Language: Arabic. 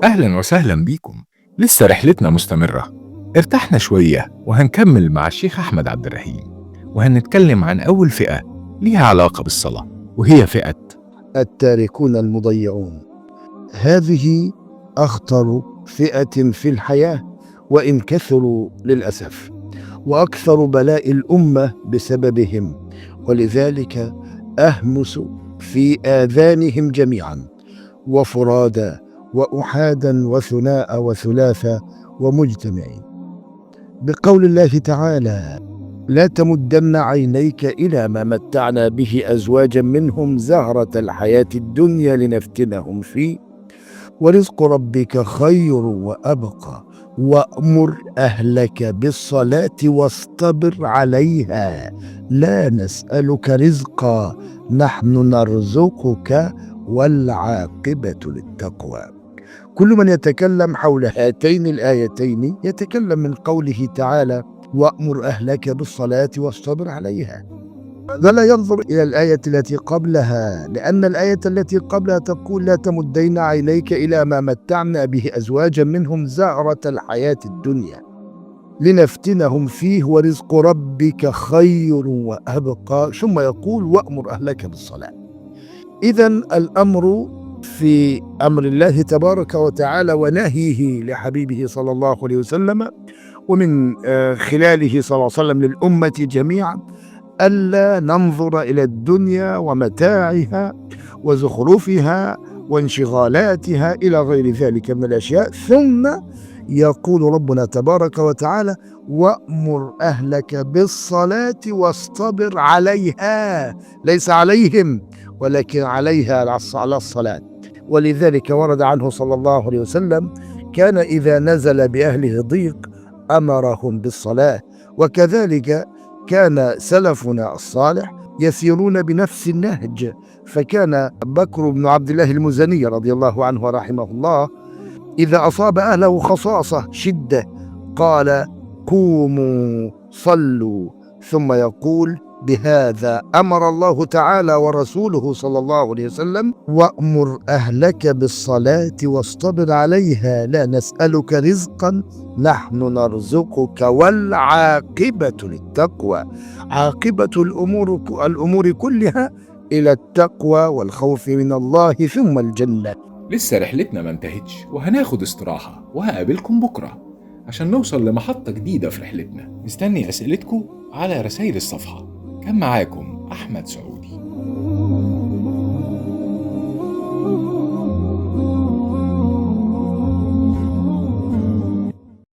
أهلا وسهلا بيكم. لسه رحلتنا مستمرة. ارتحنا شوية وهنكمل مع الشيخ أحمد عبد الرحيم، وهنتكلم عن أول فئة ليها علاقة بالصلاة، وهي فئة التاركون المضيعون. هذه أخطر فئة في الحياة وإن كثروا للأسف، وأكثر بلاء الأمة بسببهم، ولذلك أهمس في آذانهم جميعا، وفرادا وأحادا وثناء وثلاثا ومجتمعين، بقول الله تعالى: لا تمدن عينيك إلى ما متعنا به أزواجا منهم زهرة الحياة الدنيا لنفتنهم فيه ورزق ربك خير وأبقى وأمر أهلك بالصلاة واصطبر عليها لا نسألك رزقا نحن نرزقك والعاقبة للتقوى. كل من يتكلم حول هاتين الآيتين يتكلم من قوله تعالى: وأمر أهلك بالصلاة واصطبر عليها، ولا ينظر إلى الآية التي قبلها، لأن الآية التي قبلها تقول: لا تمدين عينيك إلى ما متعنا به أزواجا منهم زهرة الحياة الدنيا لنفتنهم فيه ورزق ربك خير وأبقى، ثم يقول: وأمر أهلك بالصلاة. إذن الأمر في أمر الله تبارك وتعالى ونهيه لحبيبه صلى الله عليه وسلم، ومن خلاله صلى الله عليه وسلم للأمة جميعا، ألا ننظر إلى الدنيا ومتاعها وزخرفها وانشغالاتها إلى غير ذلك من الأشياء. ثم يقول ربنا تبارك وتعالى: وأمر أهلك بالصلاة واصطبر عليها، ليس عليهم ولكن عليها، على الصلاة. ولذلك ورد عنه صلى الله عليه وسلم: كان إذا نزل بأهله ضيق أمرهم بالصلاة. وكذلك كان سلفنا الصالح يسيرون بنفس النهج، فكان بكر بن عبد الله المزني رضي الله عنه ورحمه الله إذا أصاب أهله خصاصة شدة قال: قوموا صلوا، ثم يقول: بهذا أمر الله تعالى ورسوله صلى الله عليه وسلم: وأمر أهلك بالصلاة واصطبر عليها لا نسألك رزقا نحن نرزقك والعاقبة للتقوى. عاقبة الأمور كلها إلى التقوى والخوف من الله ثم الجنة. لسه رحلتنا ما انتهتش، وهناخد استراحة، وهقابلكم بكرة عشان نوصل لمحطة جديدة في رحلتنا. مستني أسئلتكم على رسائل الصفحة. كان معاكم أحمد سعودي.